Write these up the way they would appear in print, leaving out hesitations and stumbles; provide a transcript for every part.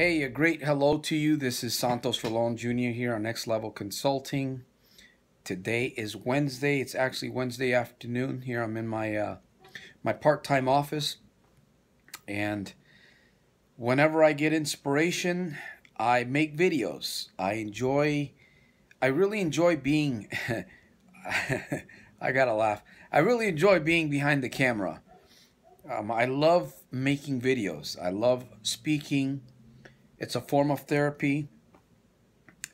Hey, a great hello to you. This is Santos Rolon Jr. here on Next Level Consulting. Today is Wednesday. It's actually Wednesday afternoon. Here I'm in my part-time office, and whenever I get inspiration, I make videos. I really enjoy being I gotta laugh. I really enjoy being behind the camera. I love making videos. I love speaking. It's a form of therapy.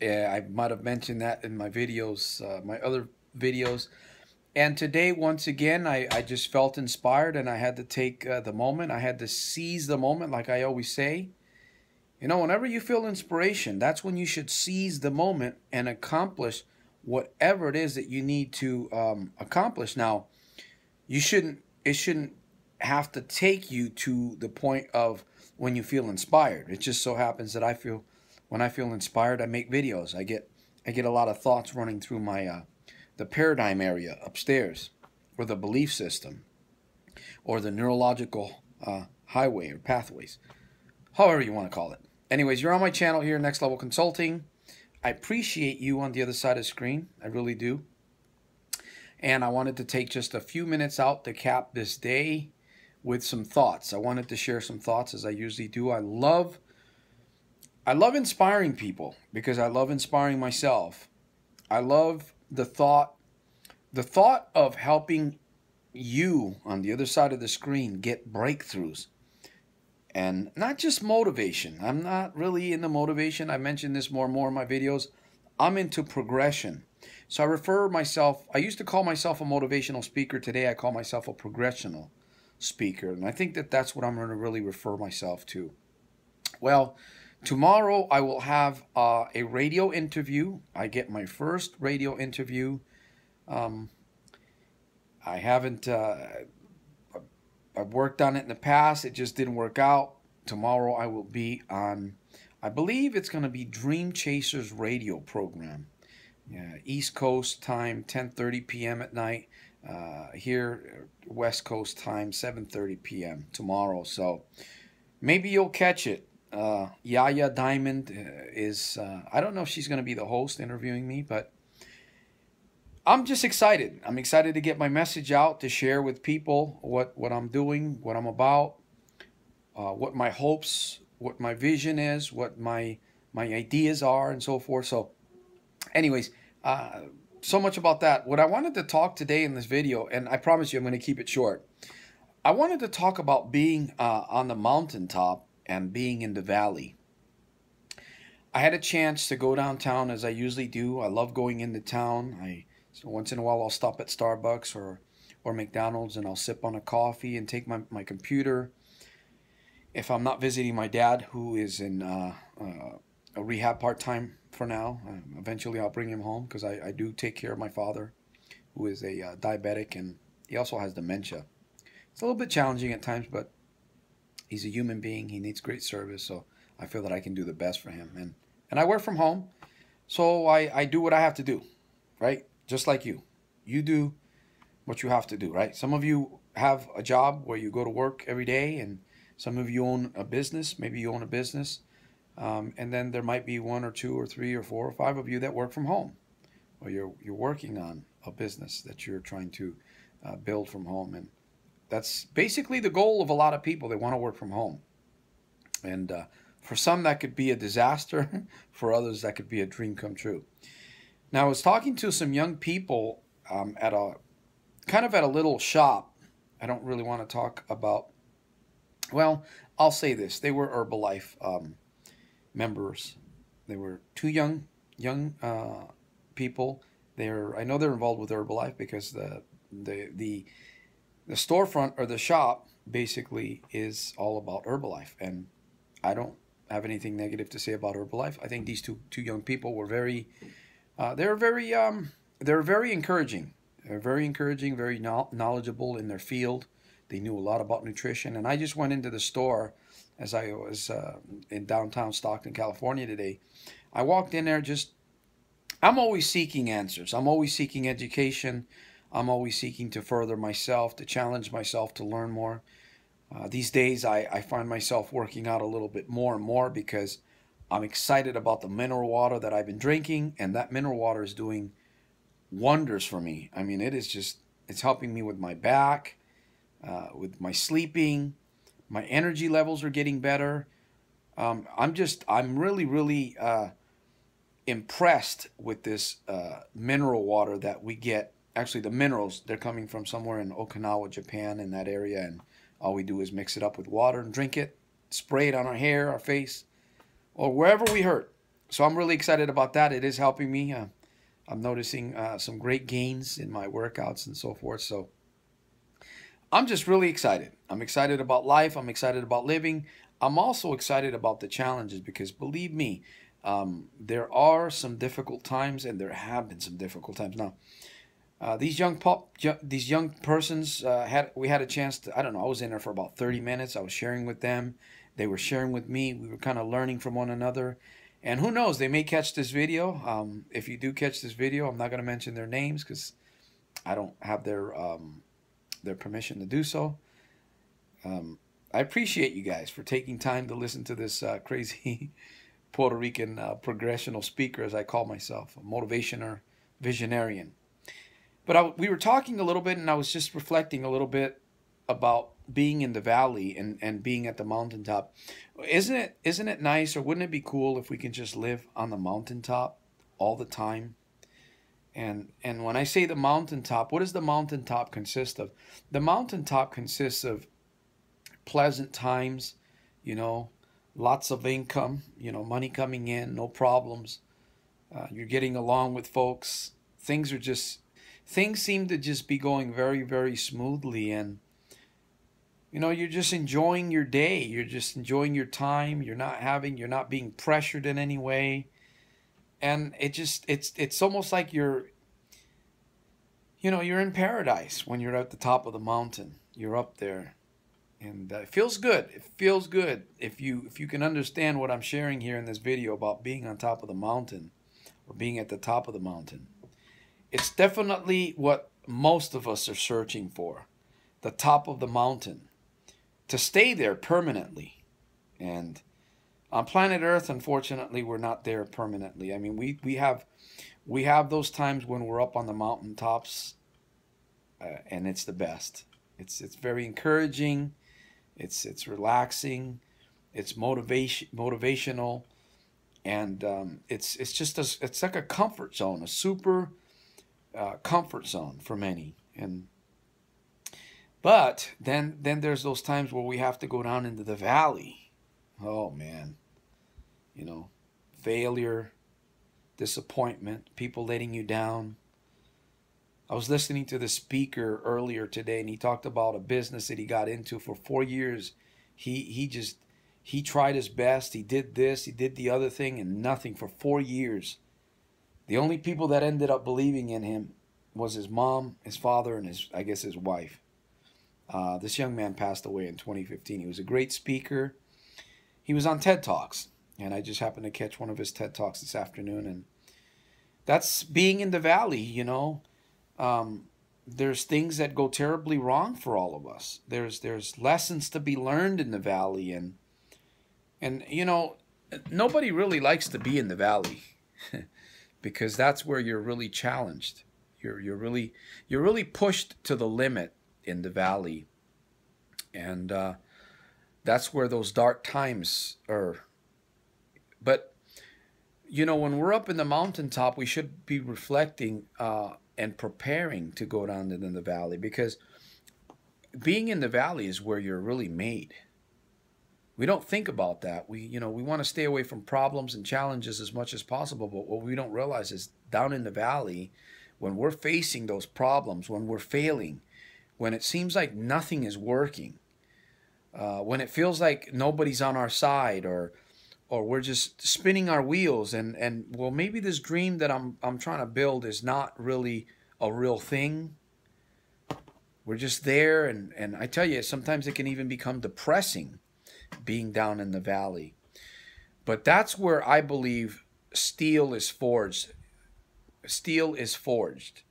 I might have mentioned that in my videos, my other videos. And today, once again, I just felt inspired, and I had to take the moment. I had to seize the moment, like I always say. You know, whenever you feel inspiration, that's when you should seize the moment and accomplish whatever it is that you need to accomplish. Now, it shouldn't have to take you to the point of when you feel inspired. It just so happens that when I feel inspired, I make videos. I get a lot of thoughts running through my the paradigm area upstairs, or the belief system, or the neurological highway or pathways, however you want to call it. Anyways, you're on my channel here, Next Level Consulting. I appreciate you on the other side of the screen. I really do. And I wanted to take just a few minutes out to cap this day with some thoughts. I wanted to share some thoughts, as I usually do. I love inspiring people because I love inspiring myself. I love the thought of helping you on the other side of the screen get breakthroughs. And not just motivation. I'm not really into motivation. I mention this more and more in my videos. I'm into progression. So I used to call myself a motivational speaker. Today I call myself a progressional speaker. And I think that that's what I'm going to really refer myself to. Well, tomorrow I will have a radio interview. I get my first radio interview. I haven't, I've worked on it in the past. It just didn't work out. Tomorrow I will be on, I believe it's going to be Dream Chasers radio program. East Coast time, 10:30 p.m. at night. Here, West Coast time, 7:30 p.m. tomorrow. So maybe you'll catch it. Yaya Diamond is, I don't know if she's going to be the host interviewing me, but I'm just excited. I'm excited to get my message out, to share with people what I'm doing, what I'm about, what my hopes, what my vision is, what my ideas are, and so forth. So anyways, so much about that. What I wanted to talk today in this video, and I promise you I'm going to keep it short. I wanted to talk about being on the mountaintop and being in the valley. I had a chance to go downtown, as I usually do. I love going into town. So once in a while I'll stop at Starbucks or McDonald's, and I'll sip on a coffee and take my computer. If I'm not visiting my dad, who is in a rehab part-time for now, eventually I'll bring him home, because I do take care of my father, who is a diabetic, and he also has dementia. It's a little bit challenging at times, but he's a human being. He needs great service, so I feel that I can do the best for him. And I work from home, so I do what I have to do, right? Just like you. You do what you have to do, right? Some of you have a job where you go to work every day, and some of you own a business. Maybe you own a business. And then there might be 1 or 2 or 3 or 4 or 5 of you that work from home, or you're working on a business that you're trying to build from home. And that's basically the goal of a lot of people. They want to work from home. And for some, that could be a disaster. For others, that could be a dream come true. Now, I was talking to some young people at a little shop. I don't really want to talk about, well, I'll say this. They were Herbalife members. They were 2 young people. I know they're involved with Herbalife, because the storefront, or the shop, basically is all about Herbalife. And I don't have anything negative to say about Herbalife. I think these two young people were they're very encouraging. They're very encouraging, very knowledgeable in their field. They knew a lot about nutrition. And I just went into the store as I was in downtown Stockton, California today. I walked in there I'm always seeking answers. I'm always seeking education. I'm always seeking to further myself, to challenge myself, to learn more. These days, I find myself working out a little bit more and more because I'm excited about the mineral water that I've been drinking, and that mineral water is doing wonders for me. I mean, it's helping me with my back, with my sleeping. My energy levels are getting better. I'm really impressed with this mineral water that we get. Actually, the minerals, they're coming from somewhere in Okinawa, Japan, in that area, and all we do is mix it up with water and drink it, spray it on our hair, our face, or wherever we hurt. So I'm really excited about that. It is helping me. I'm noticing some great gains in my workouts and so forth. So I'm just really excited. I'm excited about life. I'm excited about living. I'm also excited about the challenges because believe me, there are some difficult times, and there have been some difficult times. Now, these young persons we had a chance to, I don't know, I was in there for about 30 minutes. I was sharing with them. They were sharing with me. We were kind of learning from one another. And who knows, they may catch this video. If you do catch this video, I'm not going to mention their names because I don't have their permission to do so. I appreciate you guys for taking time to listen to this crazy Puerto Rican progressional speaker, as I call myself, a motivationer, visionarian. But we were talking a little bit, and I was just reflecting a little bit about being in the valley and being at the mountaintop. Isn't it nice, or wouldn't it be cool if we can just live on the mountaintop all the time? And when I say the mountaintop, what does the mountaintop consist of? The mountaintop consists of pleasant times, lots of income, money coming in, no problems. You're getting along with folks. Things seem to just be going very, very smoothly, and you're just enjoying your day. You're just enjoying your time. You're not being pressured in any way. And it's almost like you're in paradise when you're at the top of the mountain. You're up there, and it feels good. It feels good if you can understand what I'm sharing here in this video about being on top of the mountain, or being at the top of the mountain. It's definitely what most of us are searching for, the top of the mountain, to stay there permanently. And on planet Earth, unfortunately, we're not there permanently. I mean, we have those times when we're up on the mountaintops, and it's the best. It's very encouraging. It's relaxing. It's motivational, and it's like a comfort zone, a super comfort zone for many. But then there's those times where we have to go down into the valley. Oh man, failure, disappointment, people letting you down. I was listening to the speaker earlier today, and he talked about a business that he got into for 4 years. He tried his best. He did this, he did the other thing, and nothing for 4 years. The only people that ended up believing in him was his mom, his father, and his wife. This young man passed away in 2015. He was a great speaker. He was on TED Talks, and I just happened to catch one of his TED Talks this afternoon, and that's being in the valley. There's things that go terribly wrong for all of us. There's lessons to be learned in the valley, and nobody really likes to be in the valley because that's where you're really challenged. You're really pushed to the limit in the valley, and that's where those dark times are. But when we're up in the mountaintop, we should be reflecting and preparing to go down in the valley, because being in the valley is where you're really made. We don't think about that. We want to stay away from problems and challenges as much as possible, but what we don't realize is down in the valley, when we're facing those problems, when we're failing, when it seems like nothing is working, when it feels like nobody's on our side, or we're just spinning our wheels, and well, maybe this dream that I'm trying to build is not really a real thing. We're just there, and I tell you, sometimes it can even become depressing being down in the valley. But that's where I believe steel is forged. Steel is forged.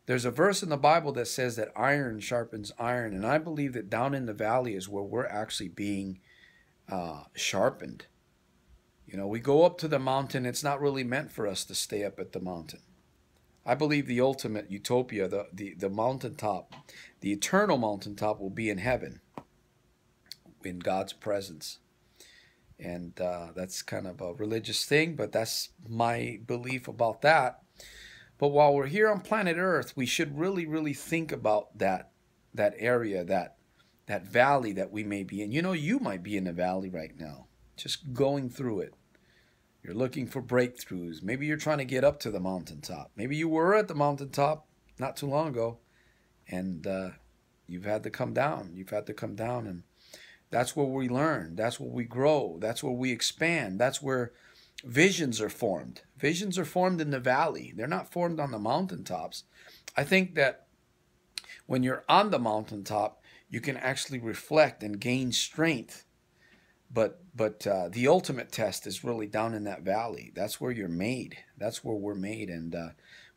There's a verse in the Bible that says that iron sharpens iron, and I believe that down in the valley is where we're actually being sharpened. You know, we go up to the mountain. It's not really meant for us to stay up at the mountain. I believe the ultimate utopia, the mountaintop, the eternal mountaintop will be in heaven, in God's presence. And that's kind of a religious thing, but that's my belief about that. But while we're here on planet Earth, we should really, really think about that area, that valley that we may be in. You know, you might be in a valley right now, just going through it. You're looking for breakthroughs. Maybe you're trying to get up to the mountaintop. Maybe you were at the mountaintop not too long ago, and you've had to come down. You've had to come down, and that's where we learn. That's where we grow. That's where we expand. That's where visions are formed. Visions are formed in the valley. They're not formed on the mountaintops. I think that when you're on the mountaintop, you can actually reflect and gain strength. But the ultimate test is really down in that valley. That's where you're made. That's where we're made. And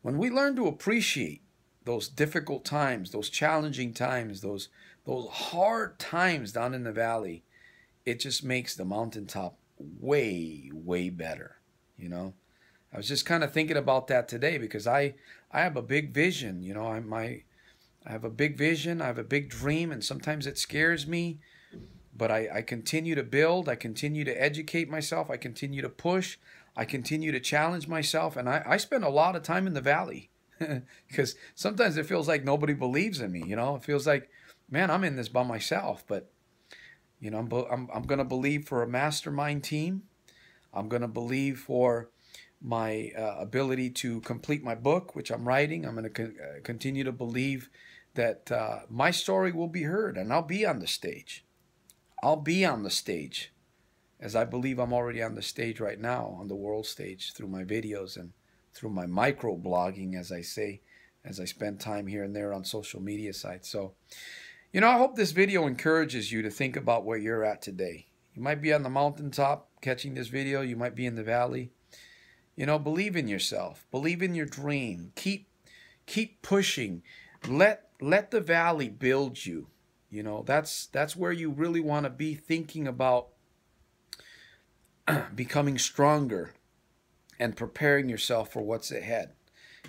when we learn to appreciate those difficult times, those challenging times, those hard times down in the valley, it just makes the mountaintop way, way better. You know, I was just kind of thinking about that today because I have a big vision. You know, I have a big vision. I have a big dream, and sometimes it scares me. But I continue to build, I continue to educate myself, I continue to push, I continue to challenge myself, and I spend a lot of time in the valley because sometimes it feels like nobody believes in me, you know? It feels like, man, I'm in this by myself, but, you know, I'm going to believe for a mastermind team. I'm going to believe for my ability to complete my book, which I'm writing. I'm going to continue to believe that my story will be heard, and I'll be on the stage. I'll be on the stage, as I believe I'm already on the stage right now, on the world stage, through my videos and through my micro-blogging, as I say, as I spend time here and there on social media sites. So, you know, I hope this video encourages you to think about where you're at today. You might be on the mountaintop catching this video. You might be in the valley. You know, believe in yourself. Believe in your dream. Keep pushing. Let the valley build you. You know, that's where you really want to be, thinking about becoming stronger and preparing yourself for what's ahead.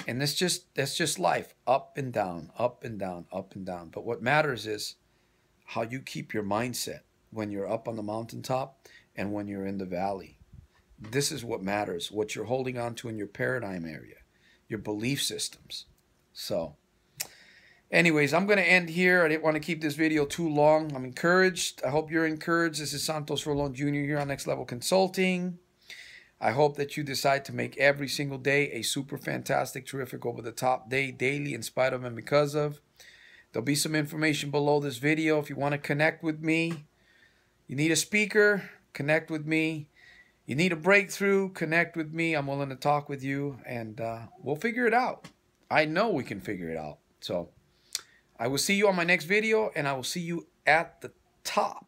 And that's just life, up and down, up and down, up and down. But what matters is how you keep your mindset when you're up on the mountaintop and when you're in the valley. This is what matters, what you're holding on to in your paradigm area, your belief systems. So anyways, I'm going to end here. I didn't want to keep this video too long. I'm encouraged. I hope you're encouraged. This is Santos Rolon Jr. here on Next Level Consulting. I hope that you decide to make every single day a super fantastic, terrific, over-the-top day, daily, in spite of and because of. There'll be some information below this video. If you want to connect with me, you need a speaker, connect with me. You need a breakthrough, connect with me. I'm willing to talk with you, and we'll figure it out. I know we can figure it out. So I will see you on my next video, and I will see you at the top.